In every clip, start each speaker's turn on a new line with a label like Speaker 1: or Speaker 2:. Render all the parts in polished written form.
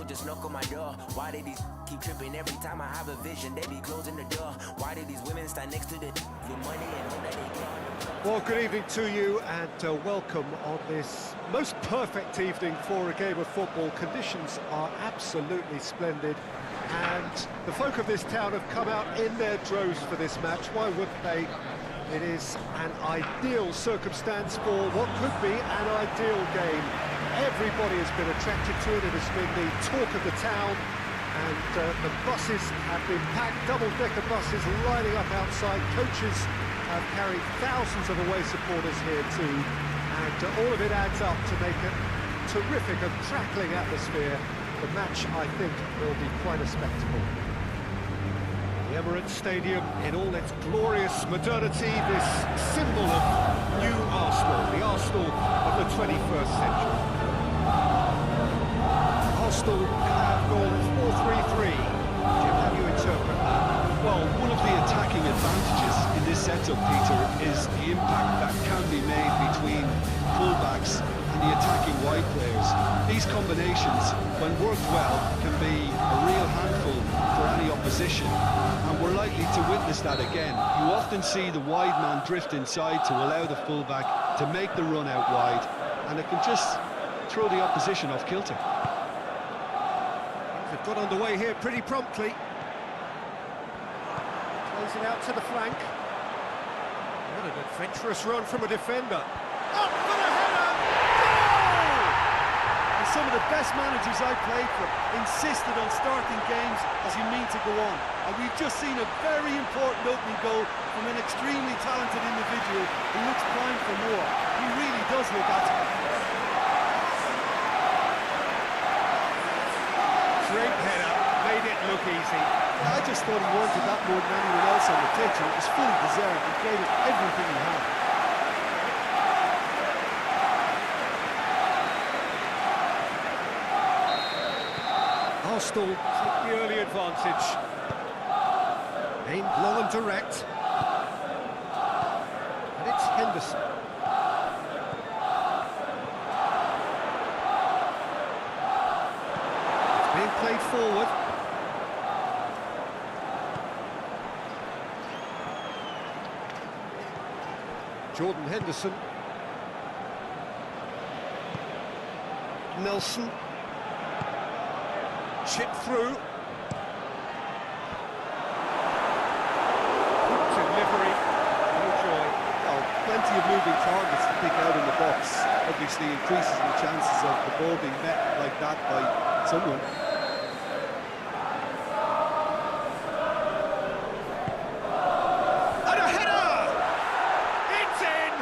Speaker 1: people just knock on my door? Why did these keep tripping every time I have a vision? They be closing the door. Why did these women stand next to the with money and hope that they get?
Speaker 2: Well, good evening to you and welcome on this most perfect evening for a game of football. Conditions are absolutely splendid and the folk of this town have come out in their droves for this match. Why wouldn't they? It is an ideal circumstance for what could be an ideal game. Everybody has been attracted to it. It has been the talk of the town, and the buses have been packed, double-decker buses lining up outside. Coaches have carried thousands of away supporters here too, and all of it adds up to make a terrific and crackling atmosphere. The match, I think, will be quite a spectacle. The Emirates Stadium in all its glorious modernity, this symbol of new Arsenal, the Arsenal of the 21st century. Arsenal have gone 4-3-3. Jim, how do you interpret that?
Speaker 3: Well, one of the attacking advantages in this setup, Peter, is the impact that can be made between fullbacks and the attacking wide players. These combinations, when worked well, can be a real handful for any opposition, and we're likely to witness that again. You often see the wide man drift inside to allow the fullback to make the run out wide, and it can just throw the opposition off kilter.
Speaker 2: They've got underway here pretty promptly. Plays it out to the flank. What an adventurous run from a defender. Up for the header! Goal!
Speaker 3: And some of the best managers I've played for insisted on starting games as you mean to go on. And we've just seen a very important opening goal from an extremely talented individual who looks primed for more. He really does look at it.
Speaker 2: Great header, made it look easy.
Speaker 3: I just thought he wanted that more than anyone else on the pitch, and it was fully deserved. He gave it everything he had.
Speaker 2: Arsenal take the early advantage. Aimed long and direct. And it's Henderson. It's being played forward. Jordan Henderson. Nelson. Chip through. Hooked in livery. No joy.
Speaker 3: Well, plenty of moving targets to pick out in the box. Obviously increases the chances of the ball being met like that by someone.
Speaker 2: And a header! It's in!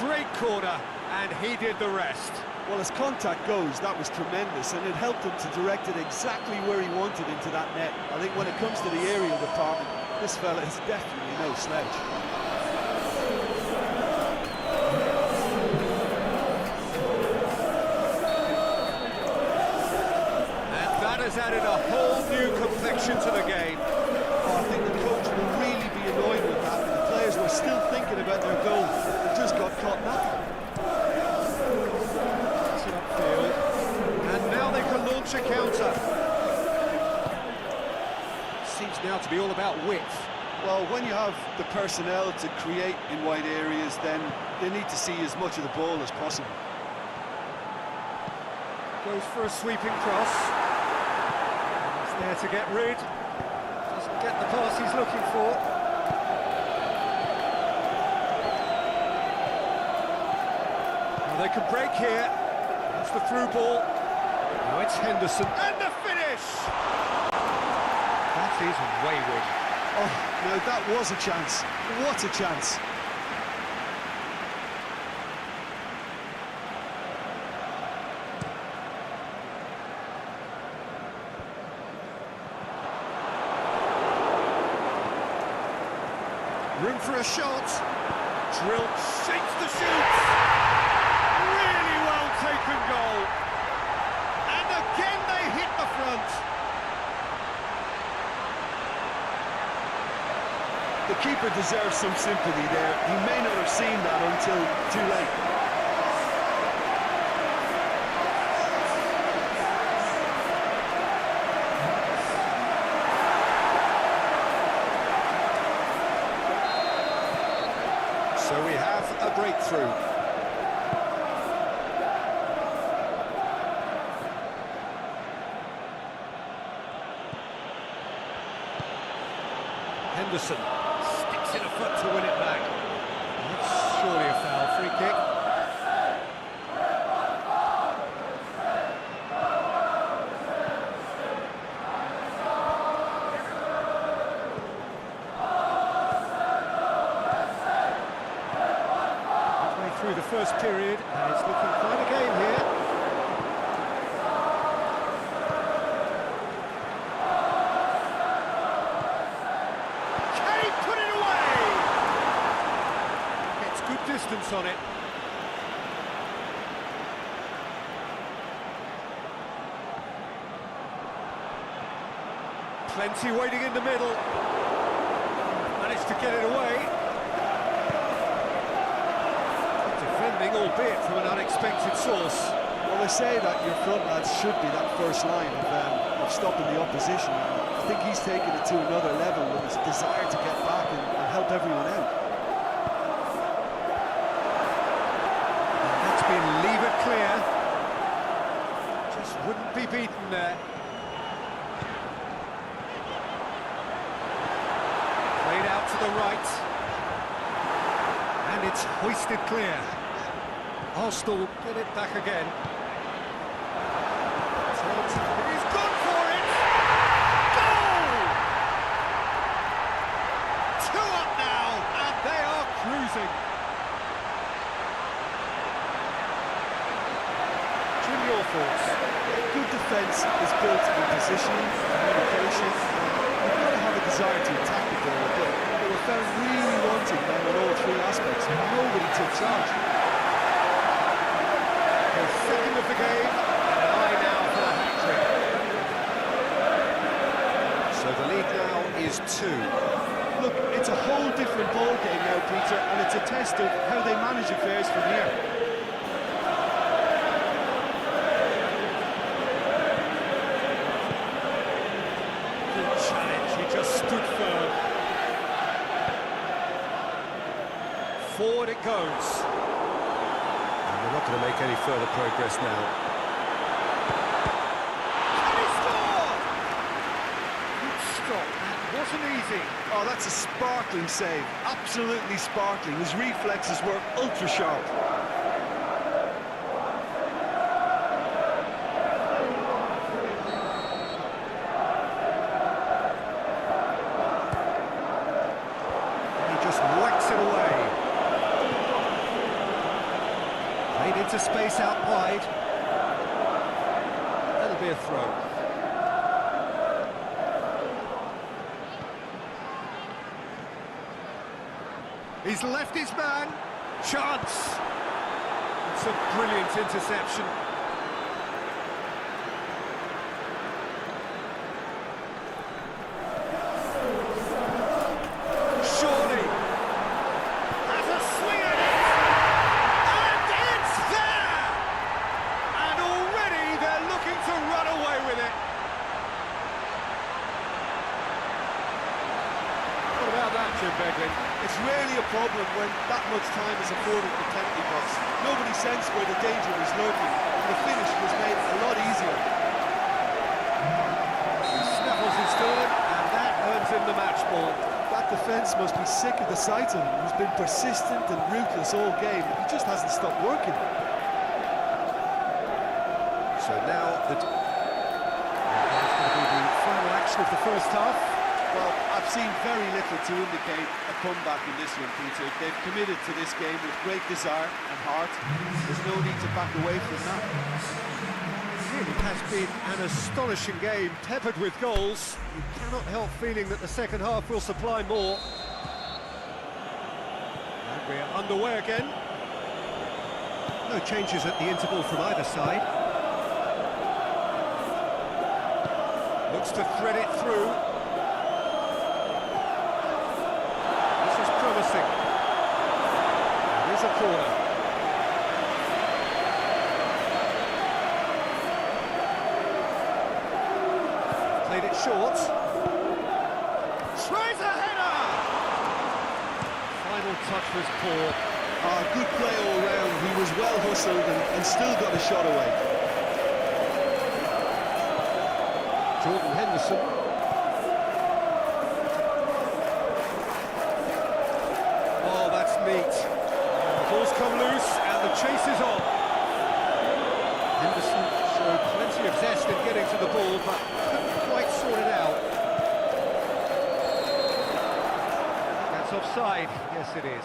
Speaker 2: Great corner, and he did the rest.
Speaker 3: Well, as contact goes, that was tremendous, and it helped him to direct it exactly where he wanted into that net. I think when it comes to the aerial department, this fella is definitely no slouch.
Speaker 2: And that has added a whole new complexion to the game.
Speaker 3: Oh, I think the coach will really be annoyed with that. The players were still thinking about their goal and just got caught napping.
Speaker 2: And now they can launch a counter. Seems now to be all about width.
Speaker 3: Well, when you have the personnel to create in wide areas, then they need to see as much of the ball as possible.
Speaker 2: Goes for a sweeping cross. He's there to get rid. Doesn't get the pass he's looking for. Now they can break here. That's the through ball. Now it's Henderson. And the finish! That is wayward.
Speaker 3: Oh, no, that was a chance. What a chance.
Speaker 2: Room for a shot. Drill shapes the shoots. Really well taken goal. And again they hit the front.
Speaker 3: The keeper deserves some sympathy there. He may not have seen that until too late.
Speaker 2: So we have a breakthrough. Henderson sticks in a foot to win it back. That's surely a foul. Free kick. Halfway through the first period, and it's looking quite a game here. Distance on it. Plenty waiting in the middle. Managed to get it away. Defending, albeit from an unexpected source.
Speaker 3: Well, they say that your front lads should be that first line of stopping the opposition. I think he's taken it to another level with his desire to get back and help everyone out.
Speaker 2: Leave it clear. Just wouldn't be beaten there. Played out to the right. And it's hoisted clear. Arsenal get it back again. He's gone for it! Goal! 2 up now, and they are cruising. Your thoughts?
Speaker 3: Good defence is built on positioning, communication. You've got to have a desire to attack the ball, but they were found really wanting now in all 3 aspects. Nobody took charge.
Speaker 2: The second of the game, and an eye now for a hat-trick. So the lead now is 2.
Speaker 3: Look, it's a whole different ball game now, Peter, and it's a test of how they manage affairs from here.
Speaker 2: Forward it goes. And they're not going to make any further progress now. Can he score? Good stop. That wasn't easy.
Speaker 3: Oh, that's a sparkling save. Absolutely sparkling. His reflexes were ultra sharp.
Speaker 2: And he just whacks it away. Played into space out wide. That'll be a throw. He's left his man. Chance. It's a brilliant interception.
Speaker 3: It's rarely a problem when that much time is afforded for penalty box. Nobody sensed where the danger was lurking, and the finish was made a lot easier.
Speaker 2: He snaffles his turn, and that earns him the match ball.
Speaker 3: That defence must be sick of the sight of him. He's been persistent and ruthless all game. He just hasn't stopped working.
Speaker 2: So now that's going to be the final action of the first half.
Speaker 3: Well, I've seen very little to indicate a comeback in this one, Peter. They've committed to this game with great desire and heart. There's no need to back away from that.
Speaker 2: It really has been an astonishing game, peppered with goals. You cannot help feeling that the second half will supply more. And we're underway again. No changes at the interval from either side. Looks to thread it through. Promising. Here's a corner. Played it short. Tries a header! final touch was poor.
Speaker 3: Good play all round. He was well hustled and still got a shot away.
Speaker 2: Jordan Henderson. Oh, that's neat. The ball's come loose and the chase is on. Henderson showed plenty of zest in getting to the ball, but couldn't quite sort it out. That's offside. Yes, it is.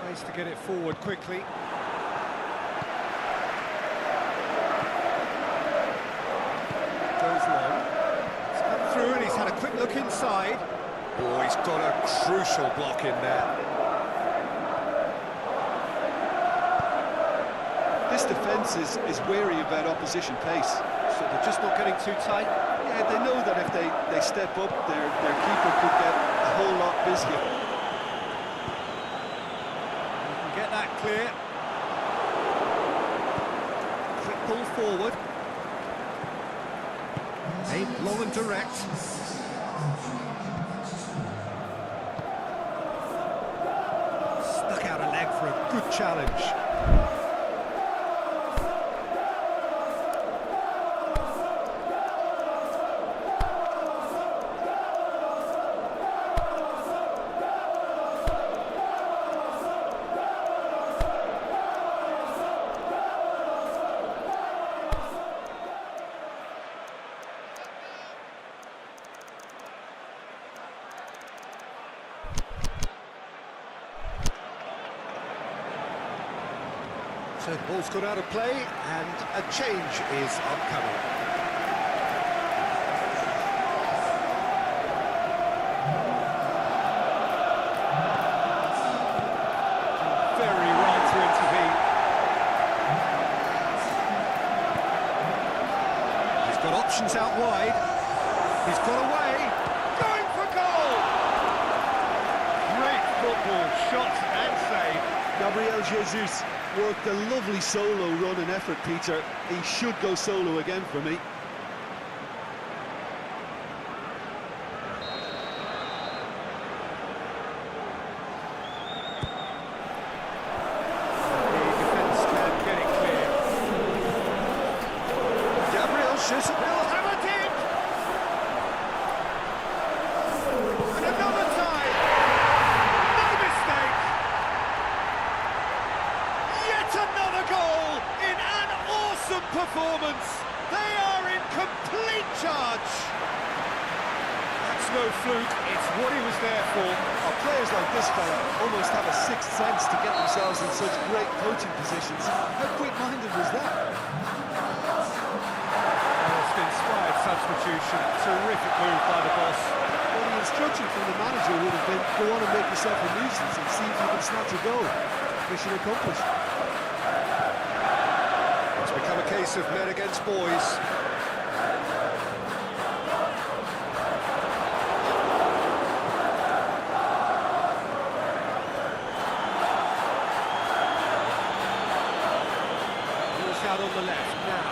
Speaker 2: Tries to get it forward quickly. Goes long. He's come through and he's had a quick look inside. Oh, he's got a crucial block in there.
Speaker 3: This defence is wary about opposition pace.
Speaker 2: So they're just not getting too tight.
Speaker 3: Yeah, they know that if they step up, their keeper could get a whole lot busier.
Speaker 2: You can get that clear. Quick ball forward. Aimed long and direct. Stuck out a leg for a good challenge. So the ball's gone out of play and a change is upcoming. Very right to intervene. He's got options out wide. He's got away. Going for goal! Great football, shot and save.
Speaker 3: Gabriel Jesus worked a lovely solo run and effort, Peter. He should go solo again for me.
Speaker 2: The defence can get it clear. Gabriel Jesus will hammer it in! And another time! No mistake! Yet another goal in an awesome performance! They are in complete charge! That's no fluke, it's what he was there for.
Speaker 3: Players like this fella almost have a sixth sense to get themselves in such great coaching positions. How quick-minded was that?
Speaker 2: Most inspired substitution, terrific move by the boss.
Speaker 3: Well, the instruction from the manager would have been, go on and make yourself a nuisance and see if you can snatch a goal. Mission accomplished.
Speaker 2: It's become a case of men against boys. Ball's out on the left now.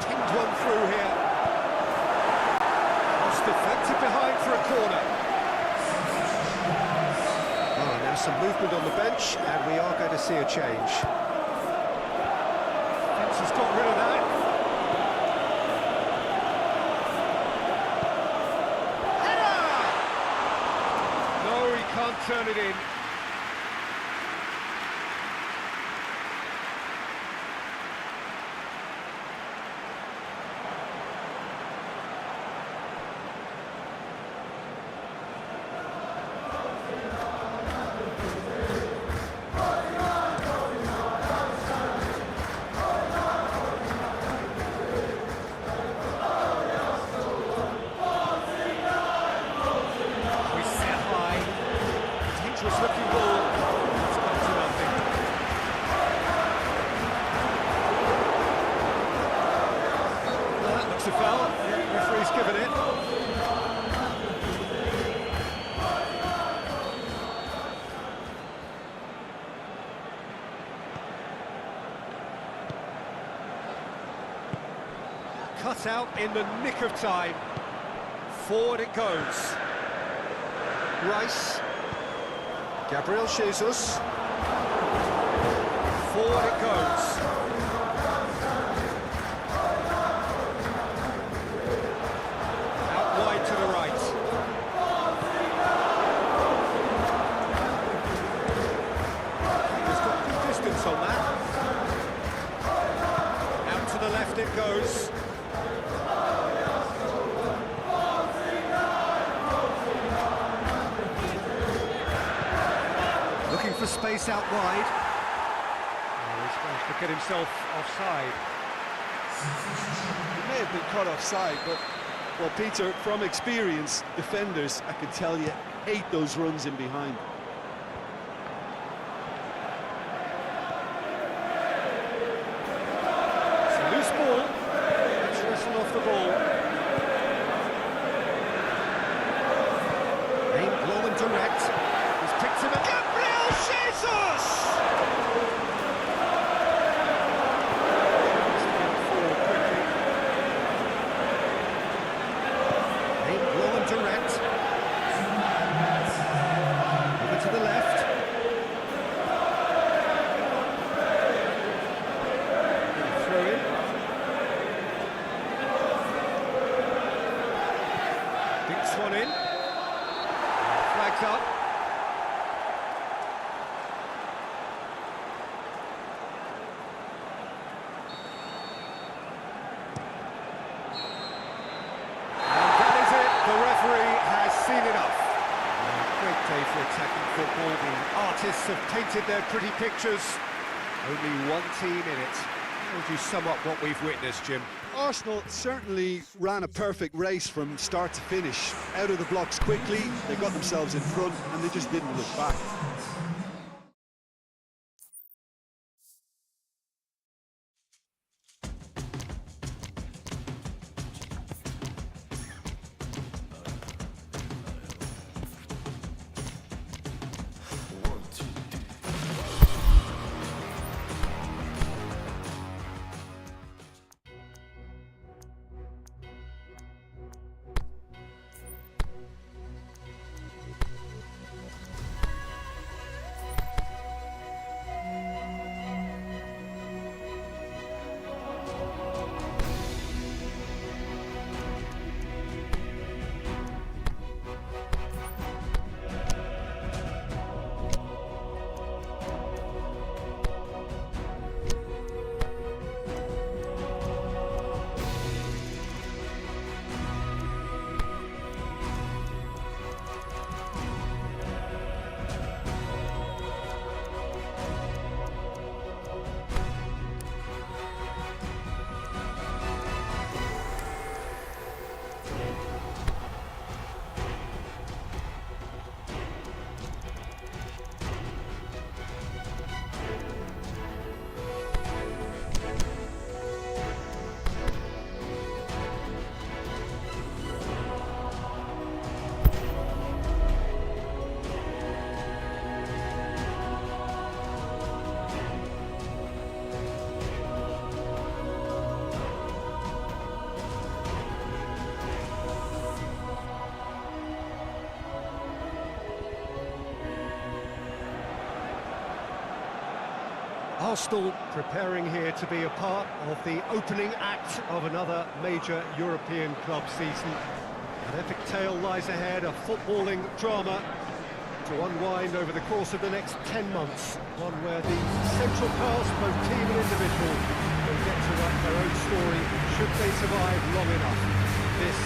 Speaker 2: Pinged one through here. Lost deflected behind for a corner. Oh, now some movement on the bench, and we are going to see a change. Fence has got rid of that. Header! No, he can't turn it in. We set high. Dangerous looking cut out in the nick of time. Forward it goes. Rice. Gabriel Jesus. Forward it goes. Out wide to the right. He's got good distance on that. Out to the left it goes. Looking for space out wide. He's managed to get himself offside.
Speaker 3: He may have been caught offside, but, well, Peter, from experience, defenders, I can tell you, hate those runs in behind.
Speaker 2: It's a loose ball. It's wrestled off the ball. Aimed low and direct. He's picked him up. Gabriel Jesus! Aimed low and direct. Over to the left. Throw in. Dinks one in. Flags up. And that is it. The referee has seen enough. Great day for attacking football. The artists have painted their pretty pictures. Only one team in it. How would you sum up what we've witnessed, Jim?
Speaker 3: Arsenal certainly ran a perfect race from start to finish. Out of the blocks quickly, they got themselves in front, and they just didn't look back.
Speaker 2: Arsenal preparing here to be a part of the opening act of another major European club season. An epic tale lies ahead, a footballing drama to unwind over the course of the next 10 months. One where the central cast, both team and individual, will get to write their own story should they survive long enough. This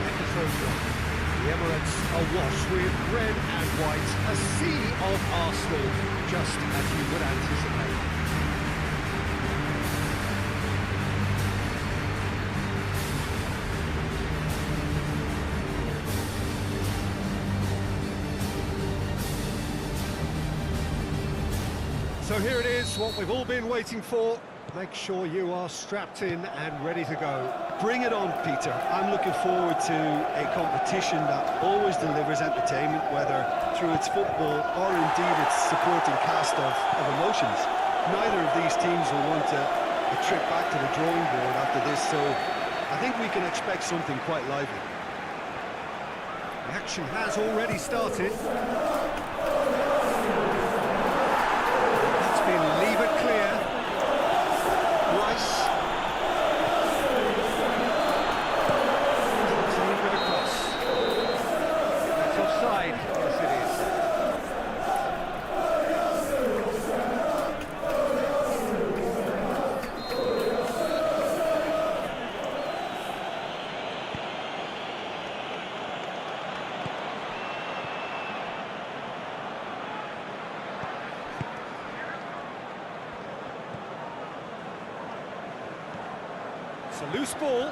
Speaker 2: episode 1. The Emirates awash with red and white, a sea of Arsenal, just as you would anticipate. So here it is, what we've all been waiting for. Make sure you are strapped in and ready to go.
Speaker 3: Bring it on, Peter. I'm looking forward to a competition that always delivers entertainment, whether through its football or indeed its supporting cast of emotions. Neither of these teams will want a trip back to the drawing board after this, so I think we can expect something quite lively.
Speaker 2: The action has already started. That's been levered clear. Rice. Take it across. That's offside. Yes, it is. It's a loose ball.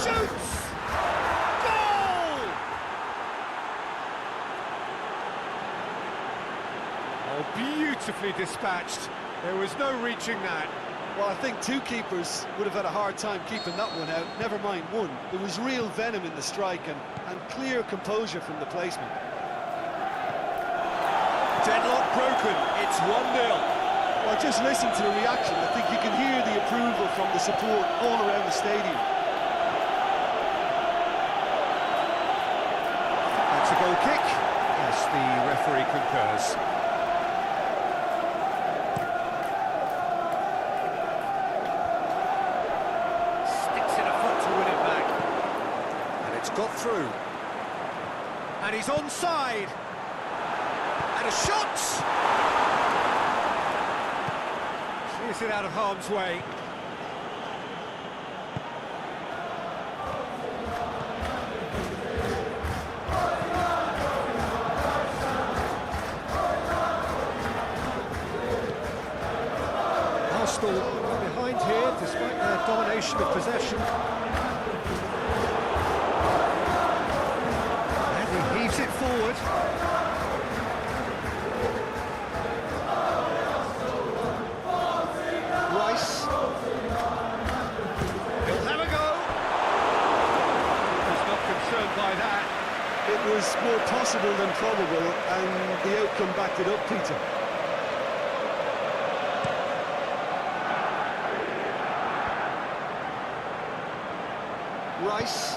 Speaker 2: Shoots! Goal! Oh, beautifully dispatched. There was no reaching that.
Speaker 3: Well, I think two keepers would have had a hard time keeping that one out, never mind one. There was real venom in the strike and clear composure from the placement.
Speaker 2: Deadlock broken. It's 1-0.
Speaker 3: Well, just listen to the reaction. I think you can hear the approval from the support all around the stadium.
Speaker 2: That's a goal kick. Yes, the referee concurs. Sticks in a foot to win it back. And it's got through. And he's onside. And a shot! Clears it out of harm's way. Arsenal behind here, despite their domination of possession. And he heaves it forward. Rice. He'll have a go. He's not concerned by that.
Speaker 3: It was more possible than probable, and the outcome backed it up, Peter.
Speaker 2: Rice.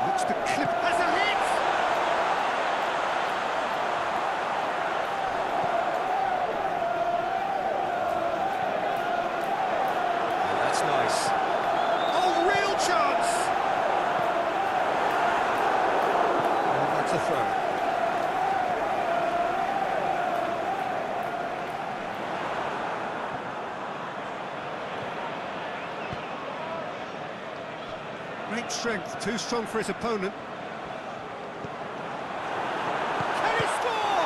Speaker 2: Looks to clip. Has a hit! Oh, that's nice. Oh, real chance! And that's a throw. Great strength, too strong for his opponent. Can he score?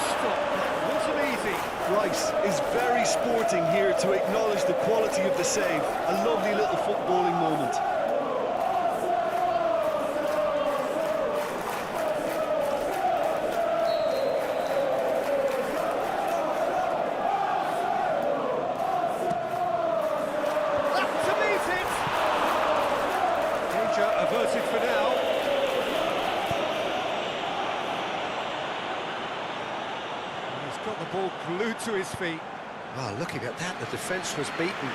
Speaker 2: Stop, that wasn't easy.
Speaker 3: Rice is very sporting here to acknowledge the quality of the save. A lovely little footballing moment.
Speaker 2: Averted for now. He's got the ball glued to his feet. Well, looking at that, the defence was beaten.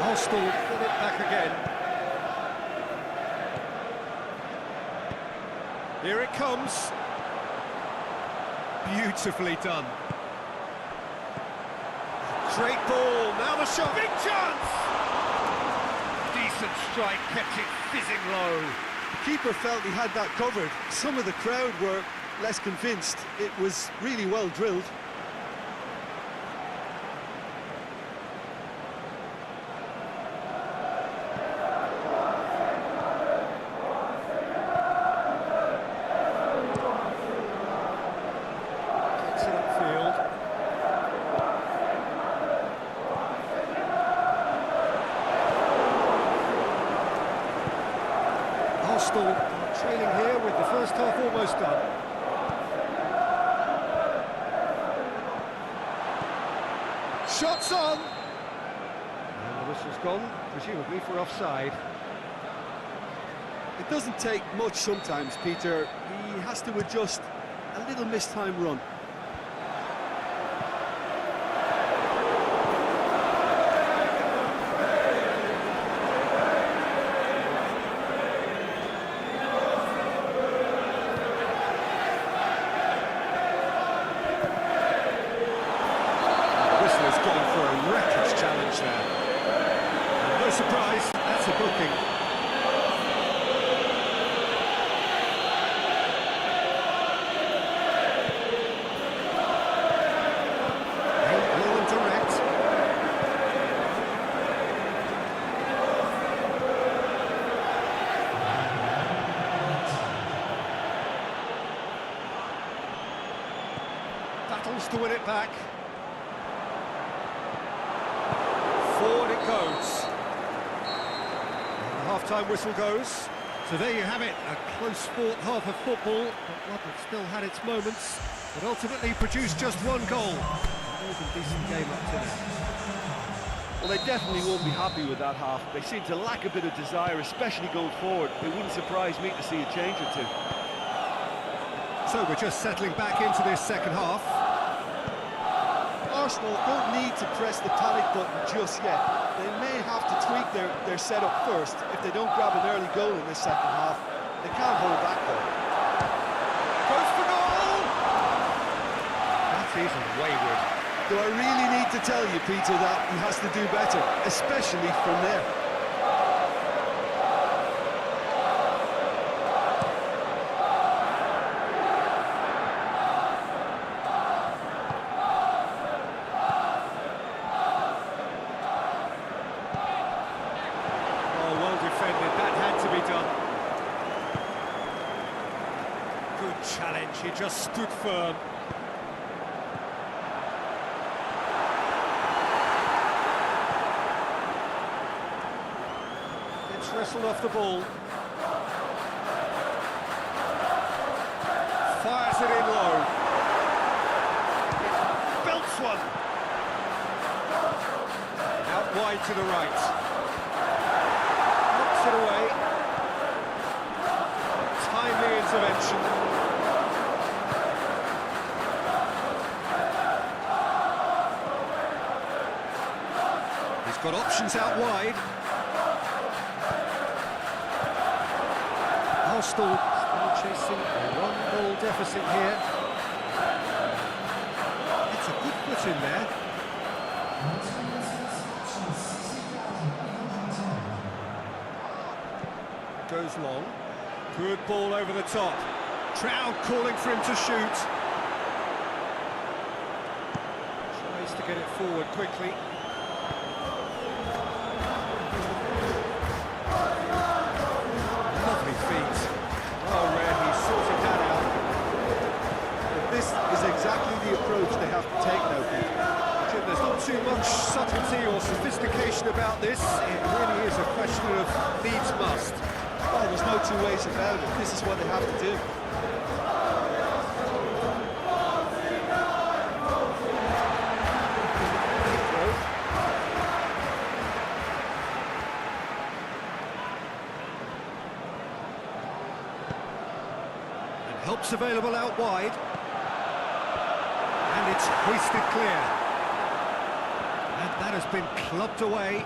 Speaker 2: Arsenal get it back again. Here it comes. Beautifully done. Great ball, now the shot. Big chance! Decent strike, kept it fizzing low.
Speaker 3: The keeper felt he had that covered. Some of the crowd were less convinced. It was really well drilled.
Speaker 2: Gets it upfield. Arsenal trailing here with the first half almost done. Shots on! And the whistle's gone, presumably for offside.
Speaker 3: It doesn't take much sometimes, Peter. He has to adjust a little mistime run.
Speaker 2: No surprise, that's a booking. Low and direct. Battles to win it back. Forward it goes. And the half-time whistle goes. So there you have it, a close-fought half of football, but one that still had its moments, but ultimately produced just one goal. A more than decent game up to now.
Speaker 3: Well, they definitely won't be happy with that half. They seem to lack a bit of desire, especially going forward. It wouldn't surprise me to see a change or two.
Speaker 2: So we're just settling back into this second half.
Speaker 3: Arsenal don't need to press the panic button just yet. They may have to tweak their setup first. If they don't grab an early goal in this second half, they can't hold back though.
Speaker 2: Goes for goal! That isn't wayward.
Speaker 3: Do I really need to tell you, Peter, that he has to do better, especially from there?
Speaker 2: That had to be done. Good challenge, he just stood firm. It's wrestled off the ball. Fires it in low. Belts one. Out wide to the right. It away. Timely intervention. He's got options out wide. Arsenal still chasing a one-goal deficit here. It's a good foot in there. Goes long. Good ball over the top. Trout calling for him to shoot. Tries to get it forward quickly. Lovely feet. Oh, Red, he sorted that out.
Speaker 3: But this is exactly the approach they have to take now, Peter.
Speaker 2: Jim, there's not too much subtlety or sophistication about this. It really is a question of needs must.
Speaker 3: Oh, there's no two ways about it. This is what they have to do.
Speaker 2: And help's available out wide. And it's hoisted clear. And that has been clubbed away.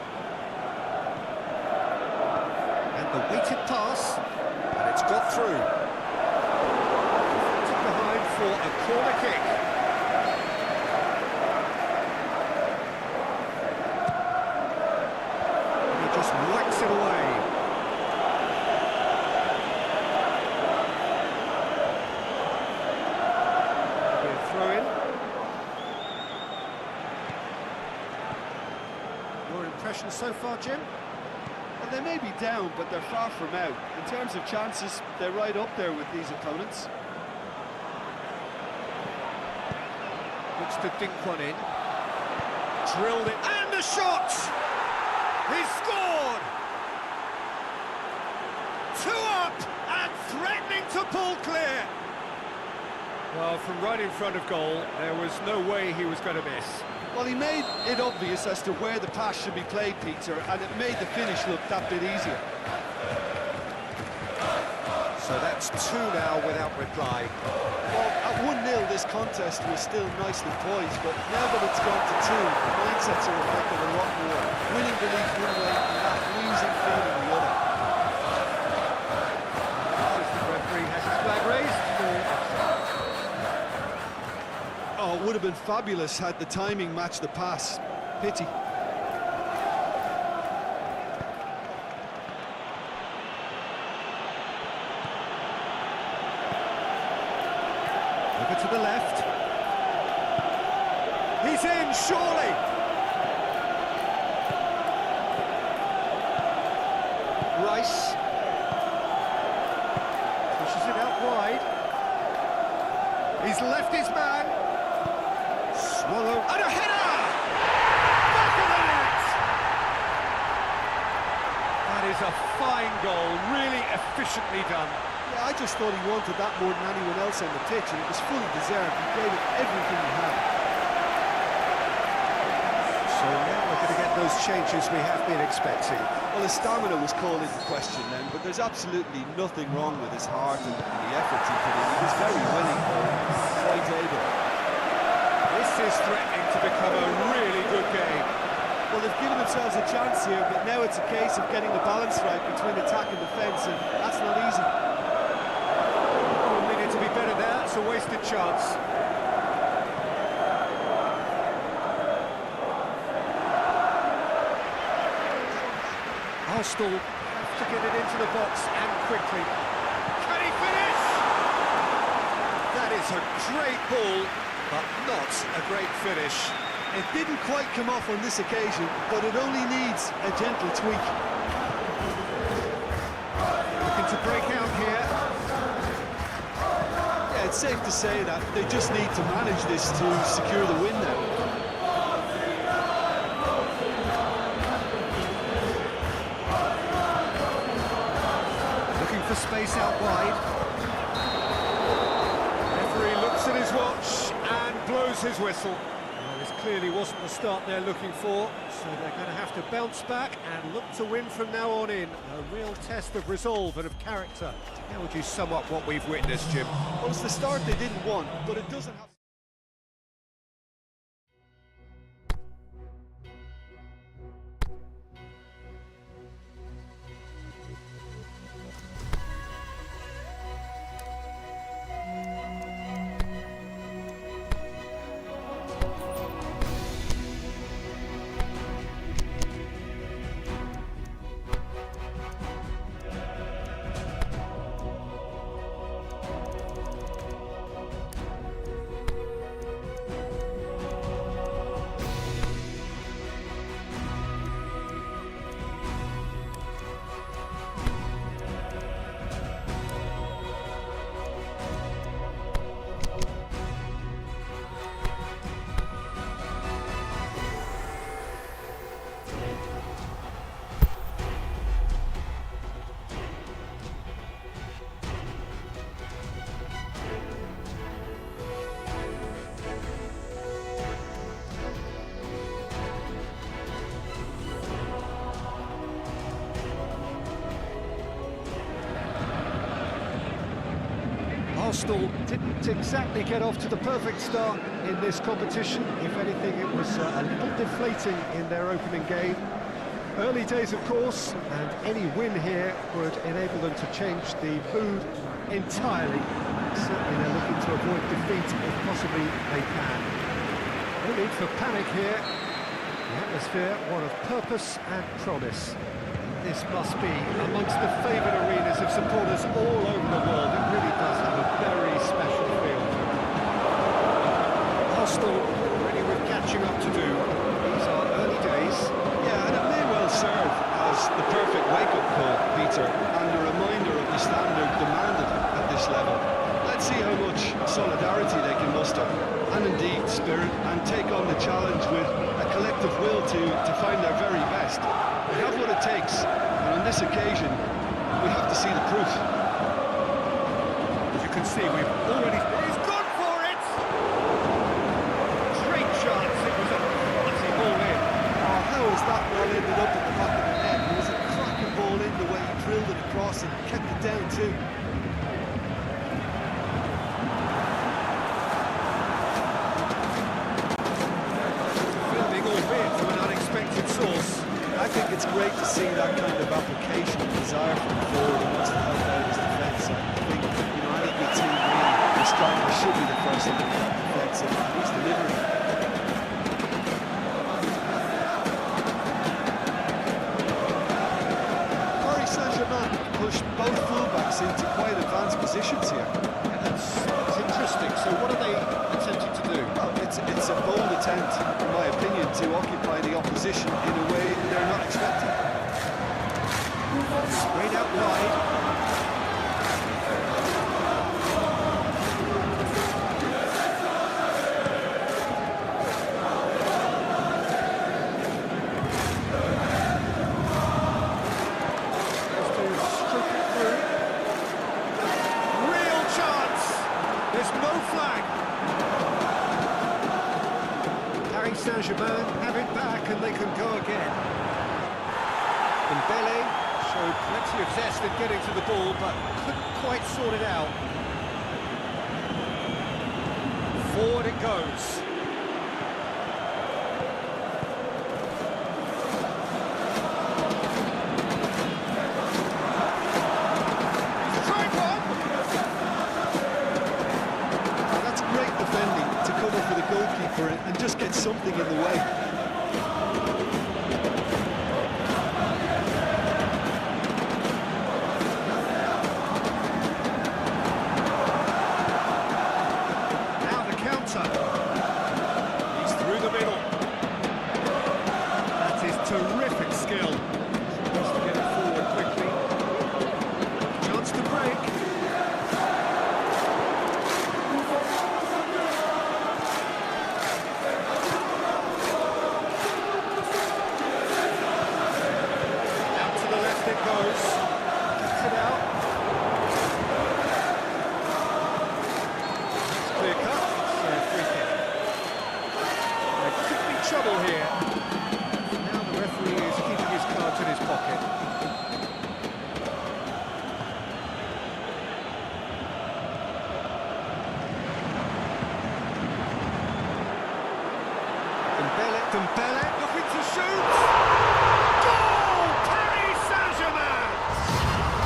Speaker 2: The weighted pass, and it's got through. Behind for a corner kick. And he just whacks it away. Your impression so far, Jim?
Speaker 3: And they may be down, but they're far from out. In terms of chances, they're right up there with these opponents.
Speaker 2: Looks to dink one in. Drilled it, and the shot! He's scored! 2 up, and threatening to pull clear! Well, from right in front of goal, there was no way he was going to miss.
Speaker 3: Well, he made it obvious as to where the pass should be played, Peter, and it made the finish look that bit easier.
Speaker 2: So that's 2 now without reply.
Speaker 3: Well, at 1-0, this contest was still nicely poised, but now that it's gone to 2, the mindsets are affected a lot more. Winning belief one way and that losing feeling the other.
Speaker 2: The referee has his flag raised for offside.
Speaker 3: Oh, it would have been fabulous had the timing matched the pass. Pity.
Speaker 2: Over to the left. He's in, surely! Rice. Pushes it out wide. He's left his man. Swallow. And a header! Back of the net! That is a fine goal, really efficiently done.
Speaker 3: Yeah, I just thought he wanted that more than anyone else on the pitch, and it was fully deserved. He gave it everything he had.
Speaker 2: So now we're going to get those changes we have been expecting.
Speaker 3: Well, his stamina was called into question then, but there's absolutely nothing wrong with his heart and the effort he put in. He was very willing, quite able.
Speaker 2: This is threatening to become a really good game.
Speaker 3: Well, they've given themselves a chance here, but now it's a case of getting the balance right between attack and defence, and that's not easy.
Speaker 2: Needed to be better there, it's a wasted chance. Arsenal have to get it into the box and quickly. Can he finish? That is a great ball, but not a great finish.
Speaker 3: It didn't quite come off on this occasion, but it only needs a gentle tweak.
Speaker 2: Looking to break out here.
Speaker 3: Yeah, it's safe to say that they just need to manage this to secure the win now.
Speaker 2: Looking for space out wide. Referee looks at his watch and blows his whistle. Well, this clearly wasn't the start they're looking for, so they're going to have to bounce back and look to win from now on in. A real test of resolve and of character. How would you sum up what we've witnessed, Jim?
Speaker 3: Well, it's the start they didn't want, but it doesn't have...
Speaker 2: Arsenal didn't exactly get off to the perfect start in this competition. If anything, it was a little deflating in their opening game. Early days, of course, and any win here would enable them to change the mood entirely. Certainly they're looking to avoid defeat if possibly they can. No need for panic here. The atmosphere, one of purpose and promise. This must be amongst the favoured arenas of supporters all over the world. It really does have a very special feel. Arsenal already with catching up to do. These are early days.
Speaker 3: Yeah, and this occasion, we have to see the proof.
Speaker 2: As you can see, we've already... He's gone for it! Great chance, it was a quality ball in.
Speaker 3: Oh, how has that ball ended up at the back of the net? It was a cracking ball in the way he drilled it across and kept it down too.
Speaker 2: Filming, albeit from an unexpected source.
Speaker 3: I think it's great to see that kind of application and desire from the forward who wants to help out his defence. I think, any good team really, the striker should be the first in the defence, and he's delivering. Paris Saint-Germain pushed both fullbacks into quite advanced positions here.
Speaker 2: Yeah, that's interesting. So what are they attempting to do?
Speaker 3: Well, it's a bold attempt, in my opinion, to occupy the opposition in a way they're not expecting.
Speaker 2: Straight out wide. Saint-Germain have it back and they can go again. Dembele showed plenty of zest in getting to the ball, but couldn't quite sort it out. Forward it goes.
Speaker 3: For the goalkeeper and just get something in the way.
Speaker 2: Now the counter. He's through the middle. That is terrific skill. Supposed to get it forward quickly. Chance to break. Trouble here. Now the referee is keeping his cards in his pocket. Dembele looking to shoot. Goal! Paris Saint-Germain!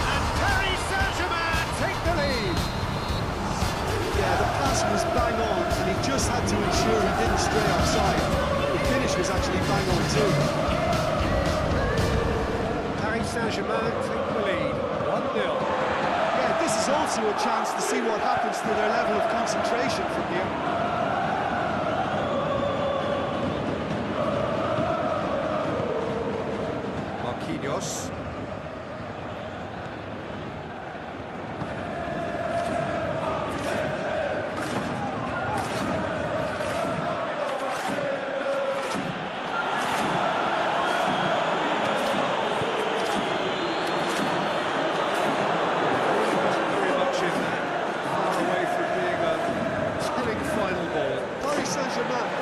Speaker 2: And Paris Saint-Germain take the lead.
Speaker 3: Yeah, the pass was bang on, and he just had to ensure he didn't stray offside. Finish was actually bang on too.
Speaker 2: Paris Saint-Germain take the lead, 1-0.
Speaker 3: Yeah, this is also a chance to see what happens to their level of concentration from here.
Speaker 2: Marquinhos.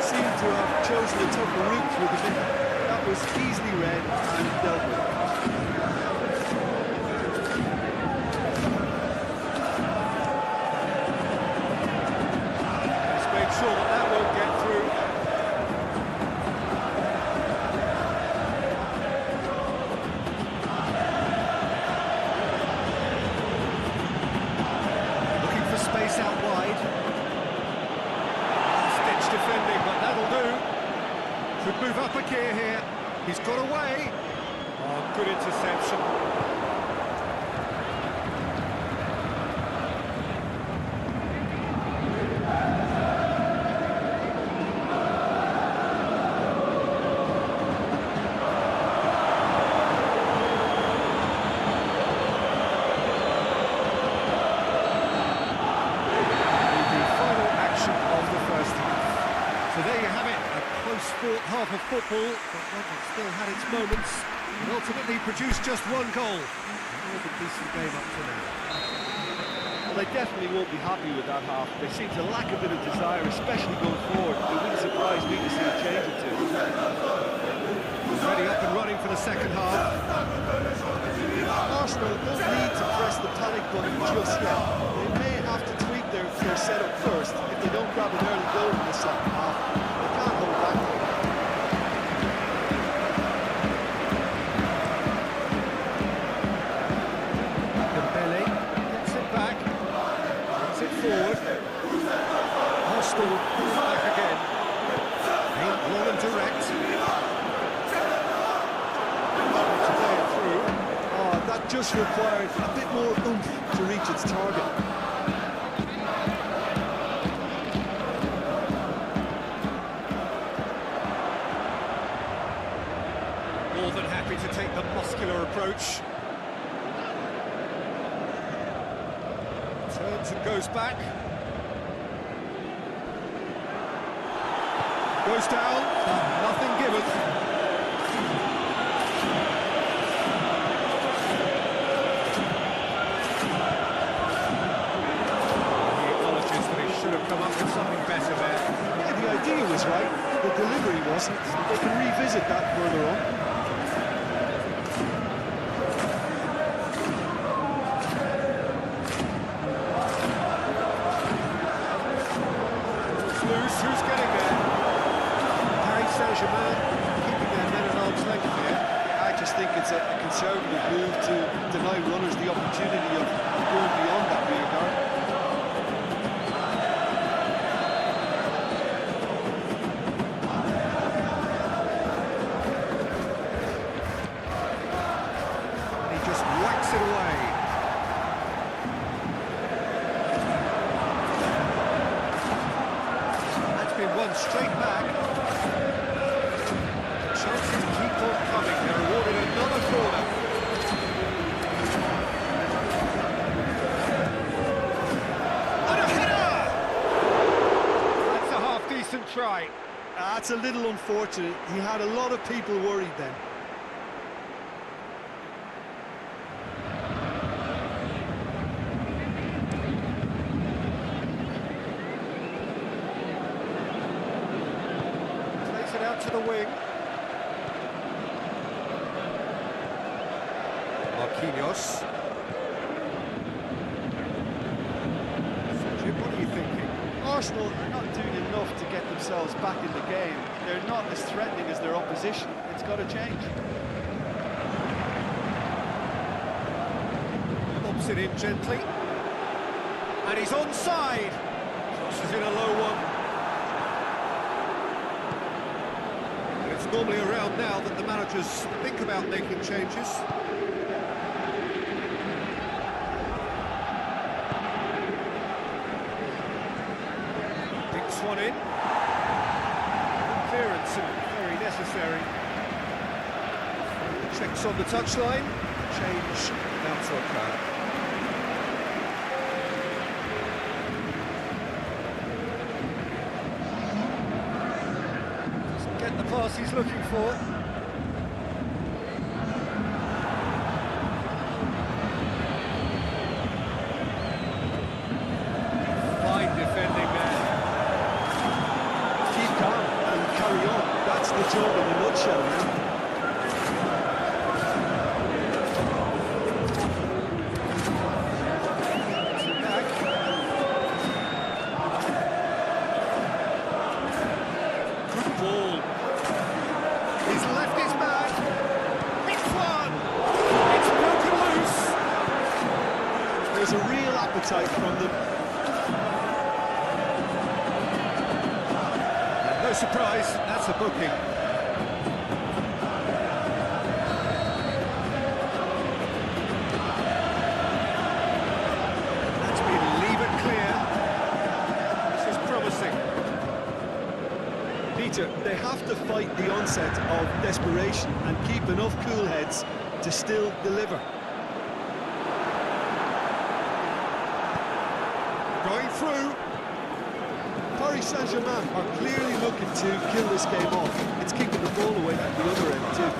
Speaker 3: Seemed to have chosen a tougher route through the middle. That was easily read and dealt with.
Speaker 2: Let's make sure that won't get through. Looking for space out wide. Defending, but that'll do. Could move up a gear here. He's got away. Oh, good interception. So there you have it, a close-fought half of football, but one that still had its moments. And ultimately produced just one goal. Another decent game up to now.
Speaker 3: Well, they definitely won't be happy with that half. They seem to lack a bit of desire, especially going forward. It wouldn't surprise me to see a change or two.
Speaker 2: Ready up and running for the second half.
Speaker 3: Arsenal don't need to press the panic button just yet. They may have to tweak their setup first if they don't grab an early goal in the second half. They can't hold back.
Speaker 2: Dembele gets it back, gets it forward. Arsenal back again. Aimed long and direct. To play it through.
Speaker 3: Oh, that just required a bit more oomph to reach its target.
Speaker 2: More than happy to take the muscular approach. Turns and goes back. Goes down, nothing given. He acknowledges that he should have come up with something better there.
Speaker 3: Yeah, the idea was right, the delivery wasn't. They can revisit that further on.
Speaker 2: Loose, who's getting there? Paris Saint-Germain keeping their men at arm's length here.
Speaker 3: I just think it's a conservative move to deny runners the opportunity of going beyond that rear guard.
Speaker 2: And he just whacks it away. One straight back. Chances keep on coming. They're awarded another corner. And a header! That's a half-decent try.
Speaker 3: That's a little unfortunate. He had a lot of people worried then.
Speaker 2: Out to the wing. Marquinhos. Jim, what are you thinking?
Speaker 3: Arsenal are not doing enough to get themselves back in the game. They're not as threatening as their opposition. It's got to change.
Speaker 2: Lobs it in gently. And he's onside. Crosses in a low one. It's normally around now that the managers think about making changes. Picks one in. Clearance and very necessary. Checks on the touchline. Change without to occur. Get the pass he's looking for. Fine defending there.
Speaker 3: Keep calm and carry on. That's the job in a nutshell, man. There's a real appetite from them.
Speaker 2: And no surprise, that's a booking. That's been leave it clear. This is promising.
Speaker 3: Peter, they have to fight the onset of desperation and keep enough cool heads to still deliver.
Speaker 2: Going through.
Speaker 3: Paris Saint-Germain are clearly looking to kill this game off. It's keeping the ball away at the other end too.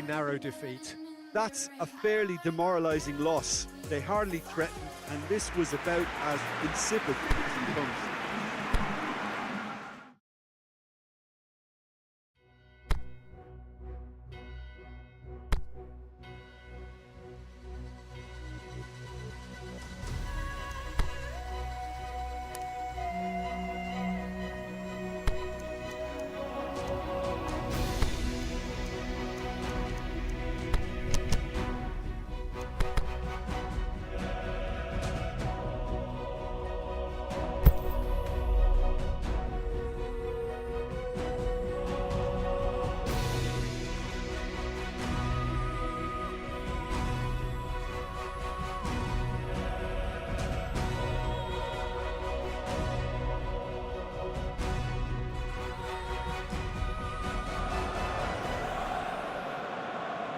Speaker 2: narrow defeat.
Speaker 3: That's a fairly demoralising loss. They hardly threatened, and this was about as insipid as it comes.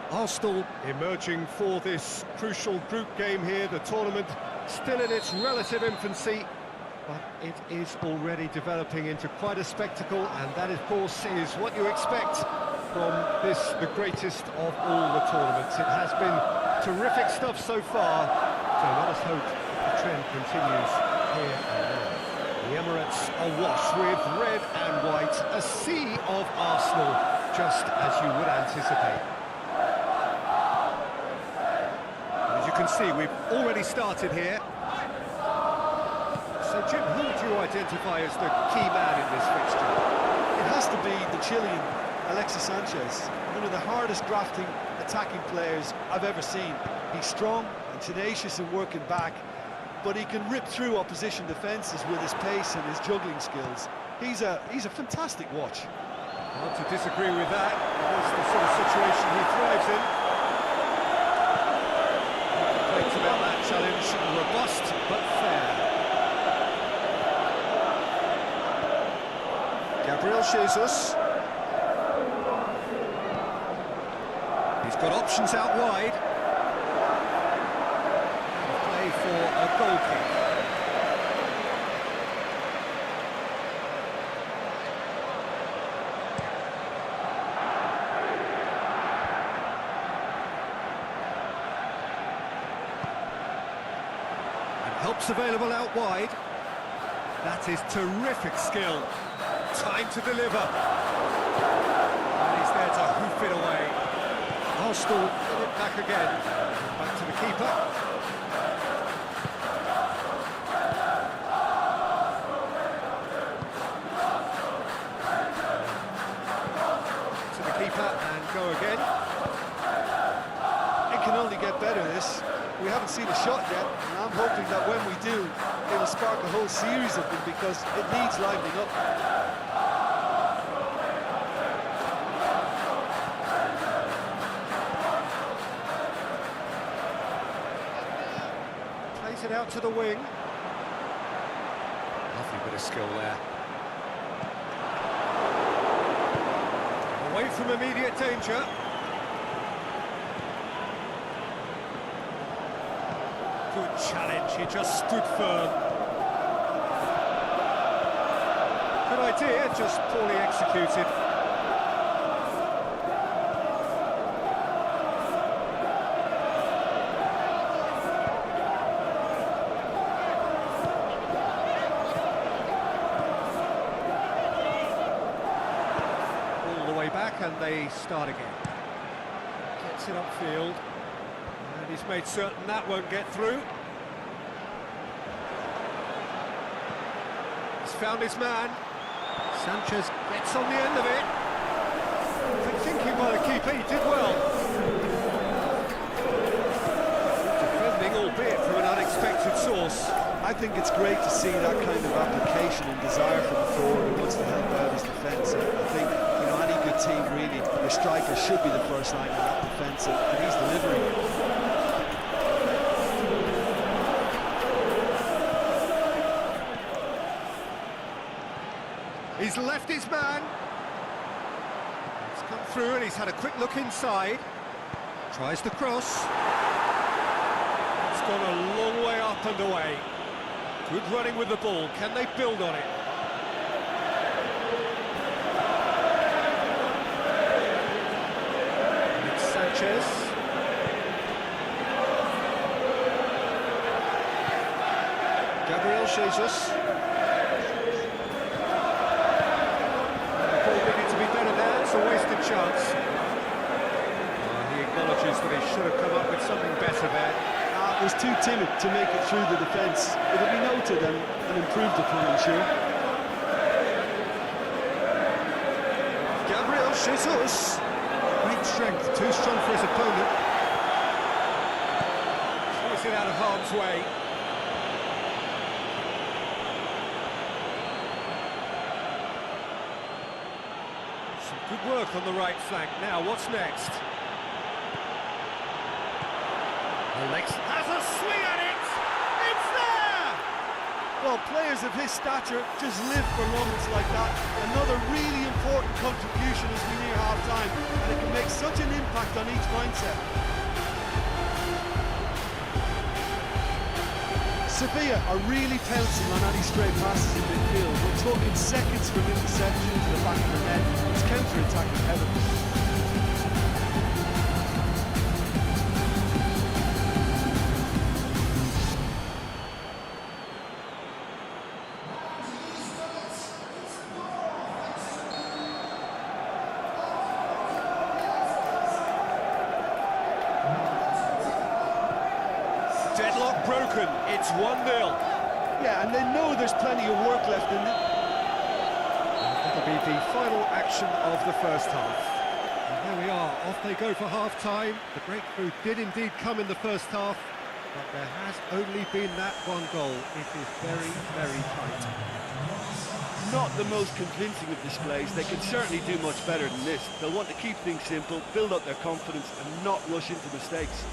Speaker 2: Arsenal emerging for this crucial group game here. The tournament still in its relative infancy, but it is already developing into quite a spectacle, and that, of course, is what you expect from this, the greatest of all the tournaments. It has been terrific stuff so far, so let us hope the trend continues here and now. The Emirates awash with red and white, a sea of Arsenal, just as you would anticipate. You can see we've already started here. So Jim, who would you identify as the key man in this fixture?
Speaker 3: It has to be the Chilean, Alexis Sanchez, one of the hardest drafting attacking players I've ever seen. He's strong and tenacious in working back, but he can rip through opposition defences with his pace and his juggling skills. He's a fantastic watch.
Speaker 2: Hard to disagree with that. That's the sort of situation he thrives in. About that challenge, robust but fair. Gabriel Jesus. He's got options out wide. Play for a goal kick. Help's available out wide. That is terrific skill. Time to deliver. And he's there to hoof it away. Arsenal get it back again. Back to the keeper. To the keeper and go again.
Speaker 3: It can only get better, this. We haven't seen a shot yet, and I'm hoping that when we do, it'll spark a whole series of them, because it needs livening up.
Speaker 2: Plays it out to the wing. Lovely bit of skill there. Away from immediate danger. Good challenge, he just stood firm. Good idea, just poorly executed. All the way back and they start again. Gets it upfield. And he's made certain that won't get through. He's found his man. Sanchez gets on the end of it. Good thinking by the keeper, he did well. Defending, albeit from an unexpected source.
Speaker 3: I think it's great to see that kind of application and desire from the forward who wants to help out his defence. I think, you know, any good team really, your striker should be the first line of that defence, and he's delivering.
Speaker 2: He's left his man. He's come through and he's had a quick look inside. Tries the cross. It's gone a long way up and away. Good running with the ball. Can they build on it? And it's Sanchez. Gabriel Jesus. The ball needed to be better there, it's a wasted chance. He acknowledges that he should have come up with something better there.
Speaker 3: Was too timid to make it through the defence. It'll be noted and improved upon, I'm sure.
Speaker 2: Gabriel Jesus. Great strength, too strong for his opponent. Force it out of harm's way. Some good work on the right flank. Now, what's next? Alex has a swing at it! It's there!
Speaker 3: Well, players of his stature just live for moments like that. Another really important contribution as we near half-time, and it can make such an impact on each mindset. Sevilla are really pouncing on any stray passes in midfield. We're talking seconds from interception to the back of the net. It's counter-attacking heaven.
Speaker 2: Deadlock broken, it's 1-0.
Speaker 3: Yeah, and they know there's plenty of work left in it.
Speaker 2: That'll be the final action of the first half. And there we are, off they go for half-time. The breakthrough did indeed come in the first half, but there has only been that one goal. It is very, very tight.
Speaker 3: Not the most convincing of displays. They can certainly do much better than this. They'll want to keep things simple, build up their confidence and not rush into mistakes.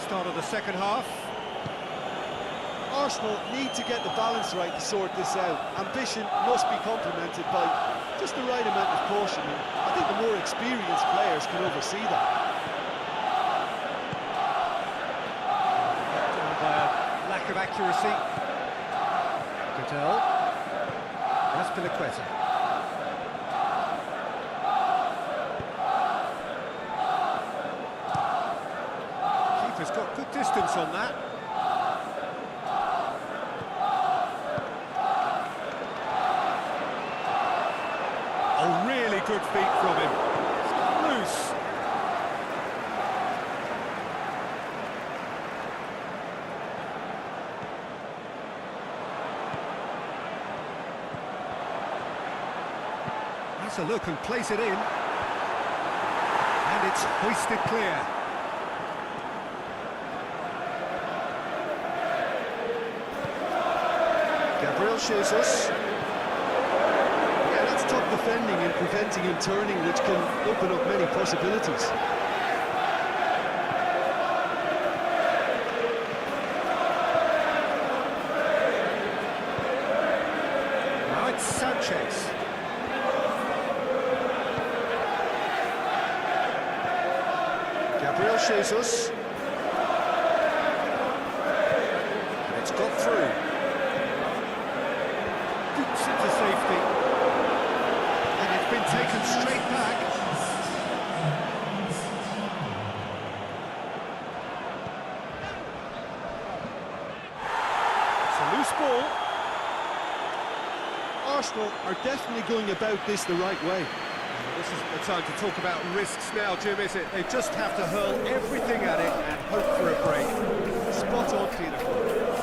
Speaker 2: Start of the second half.
Speaker 3: Arsenal need to get the balance right to sort this out. Ambition must be complemented by just the right amount of caution. And I think the more experienced players can oversee that.
Speaker 2: Down by a lack of accuracy. Cattell. Aspilicueta. Keeper's got good distance on that. Oh, really good feet from him. It's got loose. That's a look and plays it in. And it's hoisted clear.
Speaker 3: Gabriel Jesus. Yeah, that's top defending and preventing him turning, which can open up many possibilities.
Speaker 2: Now it's Sanchez.
Speaker 3: Gabriel Jesus.
Speaker 2: And it's got through. Boots into safety. And it's been taken straight back.
Speaker 3: Arsenal are definitely going about this the right way.
Speaker 2: This isn't the time to talk about risks now, Jim, is it? They just have to hurl everything at it and hope for a break.
Speaker 3: Spot on, Peter.